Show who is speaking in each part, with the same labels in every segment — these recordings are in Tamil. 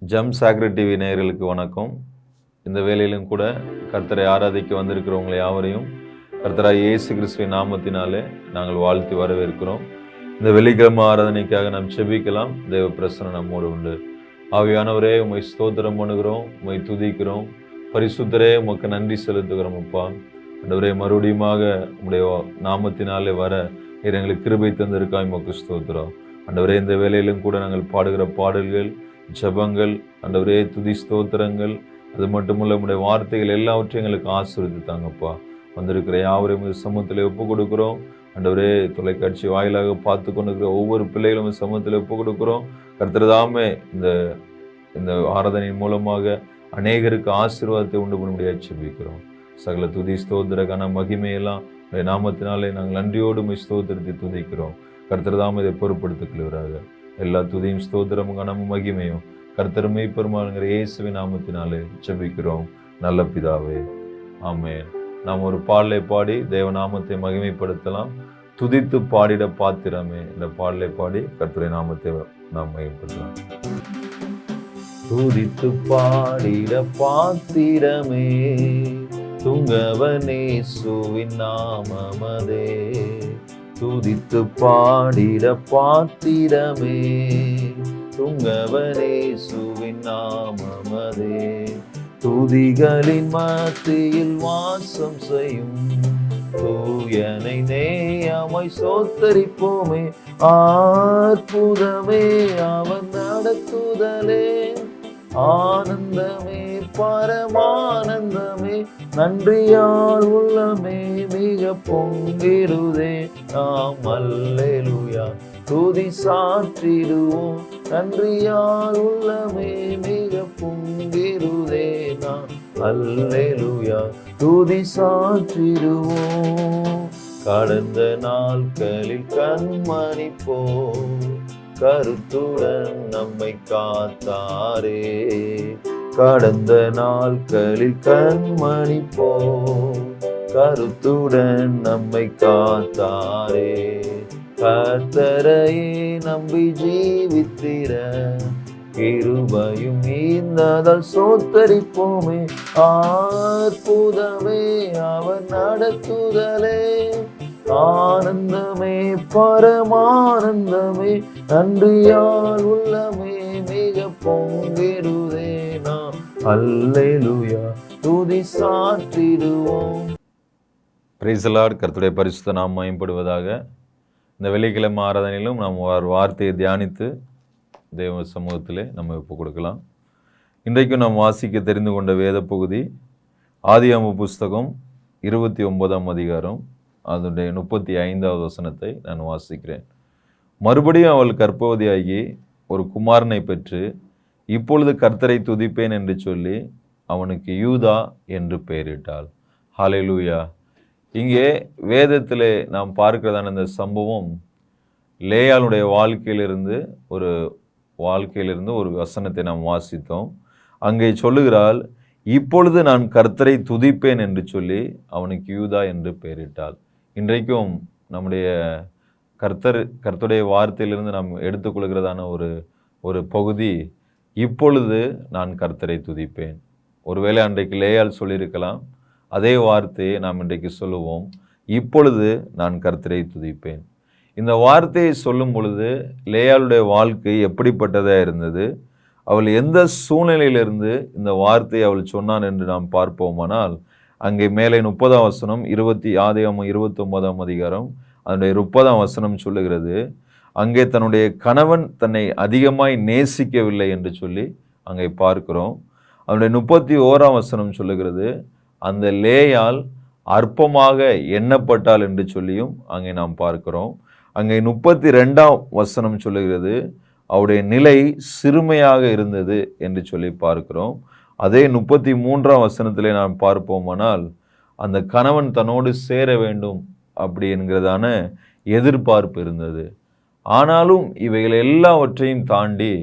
Speaker 1: ஜம் சாக்ரெட் டிவி நேயர்களுக்கு வணக்கம். இந்த வேளையிலும் கூட கர்த்தரை ஆராதிக்க வந்திருக்கிறவங்களை யாவரையும் கர்த்தராய் இயேசு கிறிஸ்துவின் நாமத்தினாலே நாங்கள் வாழ்த்தி வரவேற்கிறோம். இந்த வெள்ளிக்கிழமை ஆராதனைக்காக நாம் செபிக்கலாம். தேவ பிரசன்னம் நம்மோடு உண்டு. ஆவியானவரே, உம்மை ஸ்தோத்திரம் பண்ணுகிறோம், உம்மை துதிக்கிறோம். பரிசுத்தரே, உமக்கு நன்றி செலுத்துகிறோம். அப்பா ஆண்டவரே, மறுபடியுமாக உம்முடைய நாமத்தினாலே வர எங்களுக்கு கிருபை தந்திருக்காய், உமக்கு ஸ்தோத்திரம். ஆண்டவரே, இந்த வேளையிலும் கூட நாங்கள் பாடுகிற பாடல்கள், ஜபங்கள், ஆண்டவரே, துதி ஸ்தோத்திரங்கள், அது மட்டுமல்ல உம்முடைய வார்த்தைகள் எல்லாவற்றையும் எங்களுக்கு ஆசீர்வதித்து தாங்கப்பா. வந்திருக்கிற யாவரையும் சமூகத்தில் ஒப்பு கொடுக்குறோம். ஆண்டவரே, தொலைக்காட்சி வாயிலாக பார்த்து கொண்டிருக்கிற ஒவ்வொரு பிள்ளைகளும் சமூகத்தில் ஒப்பு கொடுக்குறோம். கர்த்தர்தாமே இந்த ஆராதனையின் மூலமாக அநேகருக்கு ஆசீர்வாதத்தை உண்டு பண்ண முடியாது செபிக்கிறோம். சகல துதி ஸ்தோத்திர கன மகிமையெல்லாம் உடைய நாமத்தினாலே நாங்கள் நன்றியோடு ஸ்தோத்திரத்தை துதிக்கிறோம். கர்த்தர்தாமே இதை பொறுப்படுத்திக்கொள்கிறாங்க. எல்லா துதியும் ஸ்தோத்திரமும் கனமும் மகிமையும் கர்த்தருமே பெருமாளுங்கிற இயேசுவின் நாமத்தினாலே ஜெபிக்கிறோம் நல்ல பிதாவே, ஆமென். நாம் ஒரு பாடலை பாடி தேவ நாமத்தை மகிமைப்படுத்தலாம். துதித்து பாடிட பாத்திரமே, இந்த பாடலை பாடி கர்த்தருடைய நாமத்தை நாம் மகிமைப்படுத்தலாம். துதித்து பாடிட பாத்திரமே, துங்கவனேசுவின் நாமமதே. துதித்து பாடிட பாத்திரமே, துங்கவனேசுவின் நாமமதே. துதிகளின் மத்தியில் வாசம் செய்யும் தூயனை நேயமை சோத்தரிப்போமே. அற்புதமே அவன் நடத்துதலே, ஆனந்தமே பரமானந்தமே. நன்றியால் உள்ளமே மிக பொங்கிடுதே. நாம் அல்லேலூயா துதி சாற்றிடுவோம். நன்றியால் உள்ளமே மிக பொங்கிடுதே. நாம் அல்லேலூயா துதி சாற்றிடுவோம். கடந்த நாட்களில் கண்மணி போல் கருத்துடன் நம்மை காத்தாரே. கடந்த நாட்களில் கண்மணி போல் கருத்துடன் நம்மை காத்தாரே. கர்த்தரையே நம்பி ஜீவித்திர கிருபையும் ஈந்ததால் சோத்தரிப்போமே. அற்புதமே அவர் நடத்துதலே, ஆனந்தமே பரமானந்தமே. நன்றியால் உள்ளமே மிக பொங்கிடுதே. நாம் அல்லேலூயா துதி சாற்றிடுவோம். Praise the Lord. கர்த்தருடைய பரிசுத்த நாமம் மகிமைப்படுவதாக. இந்த வெள்ளிக்கிழமை ஆராதனையிலும் நாம் ஒரு வார்த்தையை தியானித்து தேவ சமூகத்திலே நம்ம ஒப்புக் கொடுக்கலாம். இன்றைக்கும் நாம் வாசிக்க தெரிந்து கொண்ட வேத பகுதி ஆதியாகம புஸ்தகம் 29ஆம் அதிகாரம், அதனுடைய 35வது வசனத்தை நான் வாசிக்கிறேன். மறுபடியும் அவள் கர்ப்பவதியாகி ஒரு குமாரனை பெற்று இப்பொழுது கர்த்தரை துதிப்பேன் என்று சொல்லி அவனுக்கு யூதா என்று பெயரிட்டாள். ஹல்லேலூயா. இங்கே வேதத்திலே நாம் பார்க்கிறதான இந்த சம்பவம் லேயாளுடைய வாழ்க்கையிலிருந்து ஒரு வசனத்தை நாம் வாசித்தோம். அங்கே சொல்லுகிறாள், இப்பொழுது நான் கர்த்தரை துதிப்பேன் என்று சொல்லி அவனுக்கு யூதா என்று பெயரிட்டாள். இன்றைக்கும் நம்முடைய கர்த்தருடைய வார்த்தையிலிருந்து நாம் எடுத்துக்கொள்கிறதான ஒரு பகுதி, இப்பொழுது நான் கர்த்தரை துதிப்பேன். ஒருவேளை அன்றைக்கு லேயாள் சொல்லியிருக்கலாம், அதே வார்த்தையை நாம் இன்றைக்கு சொல்லுவோம், இப்பொழுது நான் கர்த்தரை துதிப்பேன். இந்த வார்த்தையை சொல்லும் பொழுது லேயாளுடைய வாழ்க்கை எப்படிப்பட்டதாக இருந்தது, அவள் எந்த சூழ்நிலையிலிருந்து இந்த வார்த்தையை அவள் சொன்னான் என்று நாம் பார்ப்போமானால், அங்கே மேலே 30ஆம் வசனம், ஆதியாகமம் 29ஆம் அதிகாரம் அதனுடைய 30ஆம் வசனம் சொல்லுகிறது, அங்கே தன்னுடைய கணவன் தன்னை அதிகமாய் நேசிக்கவில்லை என்று சொல்லி அங்கே பார்க்கிறோம். அதனுடைய 31ஆம் வசனம் சொல்லுகிறது, அந்த லேயாள் அற்பமாக எண்ணப்பட்டாள் என்று சொல்லியும் அங்கே நாம் பார்க்கிறோம். அங்கே 32ஆம் வசனம் சொல்லுகிறது, அவருடைய நிலை சிறுமையாக இருந்தது என்று சொல்லி பார்க்கிறோம். அதே 33ஆம் வசனத்திலே நாம் பார்ப்போமானால், அந்த கணவன் தன்னோடு சேர வேண்டும் அப்படி என்கிறதான எதிர்பார்ப்பு இருந்தது. ஆனாலும் இவைகள் எல்லாவற்றையும் தாண்டி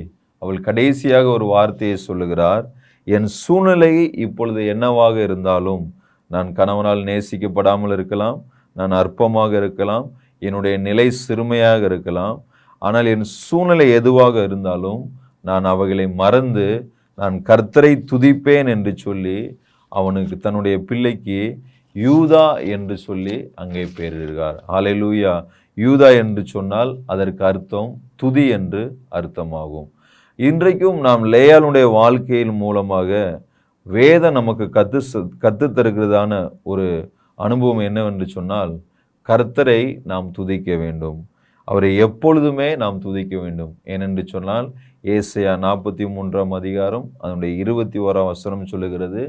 Speaker 1: அவள் கடைசியாக ஒரு வார்த்தையை சொல்லுகிறார், என் சூழ்நிலை இப்பொழுது என்னவாக இருந்தாலும், நான் கணவனால் நேசிக்கப்படாமல் இருக்கலாம், நான் அற்பமாக இருக்கலாம், என்னுடைய நிலை சிறுமையாக இருக்கலாம், ஆனால் என் சூழ்நிலை எதுவாக இருந்தாலும் நான் அவைகளை மறந்து நான் கர்த்தரை துதிப்பேன் என்று சொல்லி அவனுக்கு தன்னுடைய பிள்ளைக்கு யூதா என்று சொல்லி அங்கே பெயரிடுகிறார். ஹல்லேலூயா. யூதா என்று சொன்னால் அதற்கு அர்த்தம் துதி என்று அர்த்தமாகும். இன்றைக்கும் நாம் லேயாளுடைய வாழ்க்கையின் மூலமாக வேதம் நமக்கு கத்து தருகிறதான ஒரு அனுபவம் என்னவென்று சொன்னால், கர்த்தரை நாம் துதிக்க வேண்டும். அவரை எப்பொழுதுமே நாம் துதிக்க வேண்டும். ஏனென்று சொன்னால் ஏசாயா 43 அதிகாரம் அதனுடைய 21 வசனம் சொல்லுகிறது,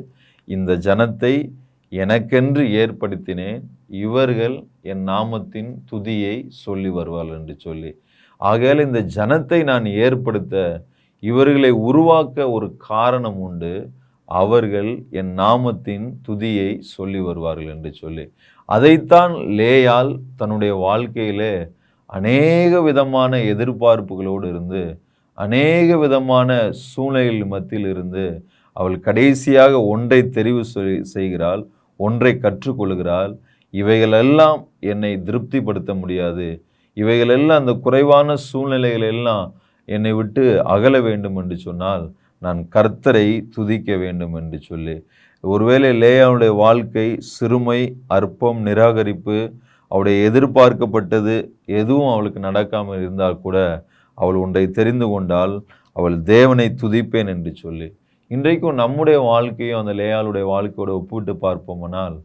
Speaker 1: இந்த ஜனத்தை எனக்கென்று ஏற்படுத்தினேன், இவர்கள் என் நாமத்தின் துதியை சொல்லி வருவார்கள் என்று சொல்லி. ஆகையால் இந்த ஜனத்தை நான் ஏற்படுத்த, இவர்களை உருவாக்க ஒரு காரணம் உண்டு, அவர்கள் என் நாமத்தின் துதியை சொல்லி வருவார்கள் என்று சொல்லி. அதைத்தான் லேயாள் தன்னுடைய வாழ்க்கையிலே அநேக விதமான எதிர்பார்ப்புகளோடு இருந்து, அநேக விதமான சூழ்நிலைகள் மத்தியில் இருந்து அவள் கடைசியாக ஒன்றை தெரிவு செய்கிறாள், ஒன்றை கற்றுக்கொள்கிறாள். இவைகளெல்லாம் என்னை திருப்திப்படுத்த முடியாது, இவைகளெல்லாம் அந்த குறைவான சூழ்நிலைகள் எல்லாம் என்னை விட்டு அகல வேண்டும் என்று சொன்னால் நான் கர்த்தரை துதிக்க வேண்டும் என்று சொல்லி. ஒருவேளை லேயாளுடைய வாழ்க்கை சிறுமை, அற்பம், நிராகரிப்பு, அவளுடைய எதிர்பார்க்கப்பட்டது எதுவும் அவளுக்கு நடக்காமல் இருந்தால் கூட அவள் ஒன்றை தெரிந்து கொண்டால், அவள் தேவனை துதிப்பேன் என்று சொல்லி. இன்றைக்கும் நம்முடைய வாழ்க்கையும் அந்த லேயாளுடைய வாழ்க்கையோட ஒப்பிட்டு பார்ப்போமானால்,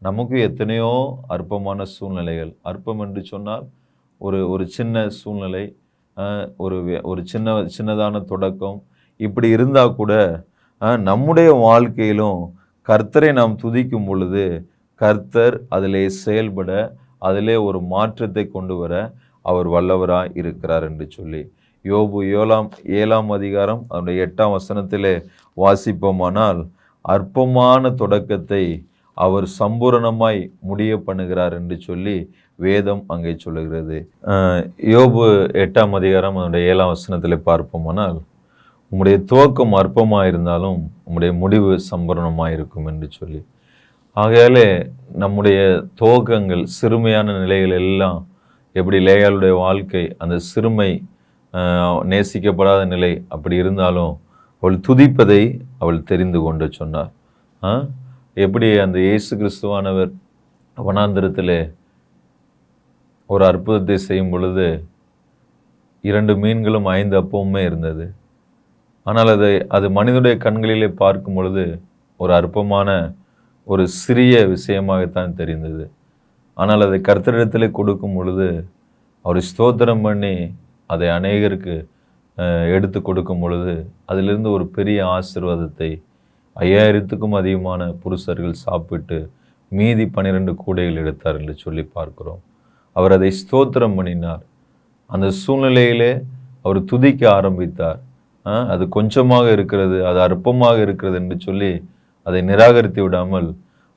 Speaker 1: நமக்கு எத்தனையோ அற்பமான சூழ்நிலைகள், அற்பம் என்று சொன்னால் ஒரு சின்ன சூழ்நிலை, ஒரு சின்னதான தொடக்கம், இப்படி இருந்தால் கூட நம்முடைய வாழ்க்கையிலும் கர்த்தரை நாம் துதிக்கும் பொழுது கர்த்தர் அதிலே செயல்பட, அதிலே ஒரு மாற்றத்தை கொண்டு வர அவர் வல்லவராய் இருக்கிறார் என்று சொல்லி. யோபு 7 அதிகாரம் அதனுடைய 8 வசனத்திலே வாசிப்போமானால், அற்பமான தொடக்கத்தை அவர் சம்பூரணமாய் முடிய பண்ணுகிறார் என்று சொல்லி வேதம் அங்கே சொல்லுகிறது. யோபு 8 அதிகாரம் அதனுடைய 7 வசனத்தில் பார்ப்போமானால், உம்முடைய துவக்கம் அற்பமாக இருந்தாலும் உம்முடைய முடிவு சம்பூரணமாக இருக்கும் என்று சொல்லி. ஆகையாலே நம்முடைய துவக்கங்கள், சிறுமையான நிலைகள் எல்லாம், எப்படி லேயாளுடைய வாழ்க்கை அந்த சிறுமை, நேசிக்கப்படாத நிலை அப்படி இருந்தாலும் அவள் துதிப்பதை அவள் தெரிந்து கொண்டு சொன்னார். எப்படி அந்த இயேசு கிறிஸ்துவானவர் வனாந்திரத்திலே ஒரு அற்புதத்தை செய்யும் பொழுது 2 மீன்களும் 5 அப்பமுமே இருந்தது. ஆனால் அது மனிதனுடைய கண்களிலே பார்க்கும் பொழுது ஒரு அற்பமான ஒரு சிறிய விஷயமாகத்தான் தெரிந்தது. ஆனால் அதை கர்த்தரிடத்திலே கொடுக்கும் பொழுது அவர் ஸ்தோத்திரம் பண்ணி அதை அநேகருக்கு எடுத்து கொடுக்கும் பொழுது அதிலிருந்து ஒரு பெரிய ஆசீர்வாதத்தை 5000க்கும் அதிகமான புருஷர்கள் சாப்பிட்டு மீதி 12 கூடைகள் எடுத்தார் என்று சொல்லி பார்க்கிறோம். அவர் அதை ஸ்தோத்திரம் பண்ணினார். அந்த சூழ்நிலையிலே அவர் துதிக்க ஆரம்பித்தார். அது கொஞ்சமாக இருக்கிறது, அது அற்பமாக இருக்கிறது என்று சொல்லி அதை நிராகரித்து விடாமல்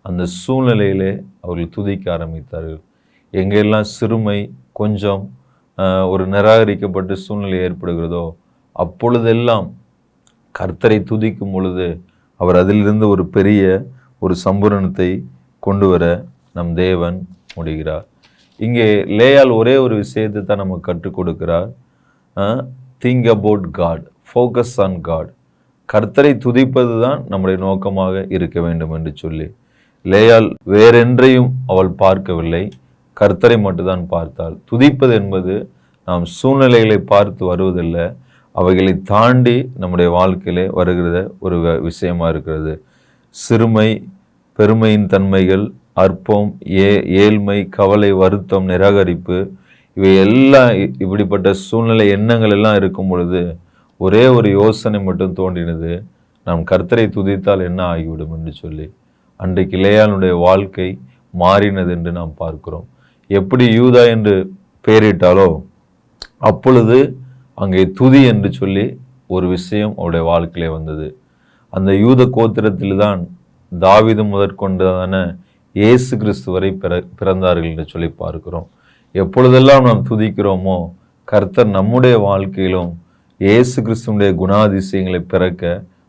Speaker 1: அந்த சூழ்நிலையிலே அவர்கள் துதிக்க ஆரம்பித்தார்கள். எங்கெல்லாம் சிறுமை, கொஞ்சம், ஒரு நிராகரிக்கப்பட்ட சூழ்நிலை ஏற்படுகிறதோ அப்பொழுதெல்லாம் கர்த்தரை துதிக்கும் பொழுது அவர் அதிலிருந்து ஒரு பெரிய ஒரு சம்பூரணத்தை கொண்டு வர நம் தேவன் முடிகிறார். இங்கே லேயாள் ஒரே ஒரு விஷயத்தை தான் நமக்கு கற்றுக் கொடுக்கிறார். Think about God, focus on God. கர்த்தரை துதிப்பது தான் நம்முடைய நோக்கமாக இருக்க வேண்டும் என்று சொல்லி. லேயாள் வேறென்றையும் அவள் பார்க்கவில்லை, கர்த்தரை மட்டும்தான் பார்த்தாள். துதிப்பது என்பது நாம் சூழ்நிலைகளை பார்த்து வருவதில்லை, அவைகளை தாண்டி நம்முடைய வாழ்க்கையிலே வருகிற ஒரு விஷயமா இருக்கிறது. சிறுமை, பெருமையின் தன்மைகள், அற்பம், ஏழ்மை, கவலை, வருத்தம், நிராகரிப்பு, இவை எல்லாம் இப்படிப்பட்ட சூழ்நிலை எண்ணங்கள் எல்லாம் இருக்கும் பொழுது ஒரே ஒரு யோசனை மட்டும் தோன்றினது, நாம் கர்த்தரை துதித்தால் என்ன ஆகிவிடும் என்று சொல்லி. அன்றைக்கு லேயாளுடைய வாழ்க்கை மாறினது என்று நாம் பார்க்கிறோம். எப்படி யூதா என்று பெயரிட்டாலோ அப்பொழுது அங்கே துதி என்று சொல்லி ஒரு விஷயம் அவருடைய வாழ்க்கையிலே வந்தது. அந்த யூத கோத்திரத்தில் தான் தாவீது முதற்கொண்டதான இயேசு கிறிஸ்து வரை பிறந்தார்கள் என்று சொல்லி பார்க்கிறோம். எப்பொழுதெல்லாம் நாம் துதிக்கிறோமோ கர்த்தர் நம்முடைய வாழ்க்கையிலும் இயேசு கிறிஸ்துடைய குணாதிசயங்களை பிறக்க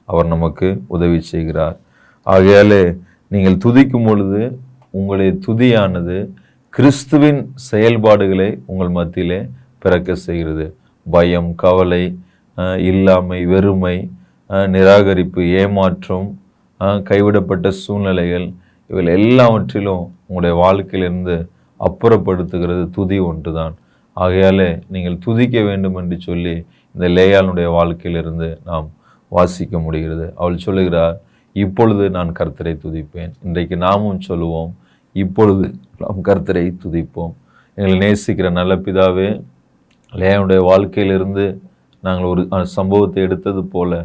Speaker 1: அவர் நமக்கு உதவி செய்கிறார். ஆகையாலே நீங்கள் துதிக்கும் பொழுது உங்களுடைய துதியானது கிறிஸ்துவின் செயல்பாடுகளை உங்கள் மத்தியிலே பிறக்க செய்கிறது. பயம், கவலை, இல்லாமை, வெறுமை, நிராகரிப்பு, ஏமாற்றம், கைவிடப்பட்ட சூழ்நிலைகள், இவைகள் எல்லாவற்றிலும் உங்களுடைய வாழ்க்கையிலிருந்து அப்புறப்படுத்துகிறது துதி ஒன்று தான். ஆகையாலே நீங்கள் துதிக்க வேண்டும் என்று சொல்லி இந்த லேயாளுடைய வாழ்க்கையிலிருந்து நாம் வாசிக்க முடிகிறது. அவள் சொல்லுகிறார், இப்பொழுது நான் கர்த்தரை துதிப்பேன். இன்றைக்கு நாமும் சொல்லுவோம், இப்பொழுது நாம் கர்த்தரை துதிப்போம். எங்களை நேசிக்கிற நல்ல பிதாவே, லேயாளுடைய வாழ்க்கையிலிருந்து நாங்கள் ஒரு சம்பவத்தை எடுத்தது போல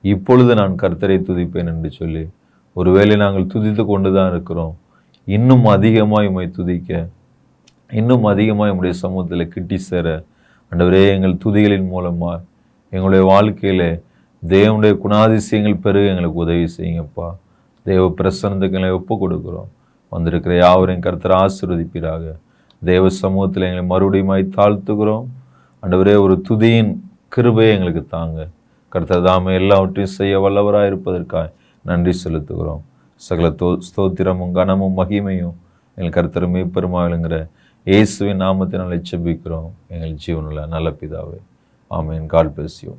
Speaker 1: இப்பொழுது நான் கர்த்தரை துதிப்பேன் என்று சொல்லி, ஒருவேளை நாங்கள் துதித்து கொண்டு தான் இருக்கிறோம், இன்னும் அதிகமாக உம்மை துதிக்க, இன்னும் அதிகமாக நம்முடைய சமூகத்தில் கிட்டி சேர ஆண்டவரே, எங்கள் துதிகளின் மூலமாக எங்களுடைய வாழ்க்கையில் தேவனுடைய குணாதிசயங்கள் பெருக எங்களுக்கு உதவி செய்யுங்கப்பா. தேவ பிரசன்னத்துக்கு எங்களை ஒப்பு கொடுக்குறோம். வந்திருக்கிற யாவரையும் கர்த்தர் ஆசீர்வதிப்பீராக. தேவ சமூகத்தில் எங்களை மறுபடியும் தாழ்த்துகிறோம். ஆண்டவரே, ஒரு துதியின் கிருபையை எங்களுக்கு தாங்க. கர்த்தர் தாமே எல்லாவற்றையும் செய்ய வல்லவராக இருப்பதற்காக நன்றி செலுத்துகிறோம். சகல ஸ்தோத்திரமும் கனமும் மகிமையும் எங்கள் கர்த்தர் மீட்பெருமாகிற இயேசுவின் நாமத்தினால் ஜெபிக்கிறோம் எங்கள் ஜீவனுள்ள நல்ல பிதாவே. ஆமென். God bless you.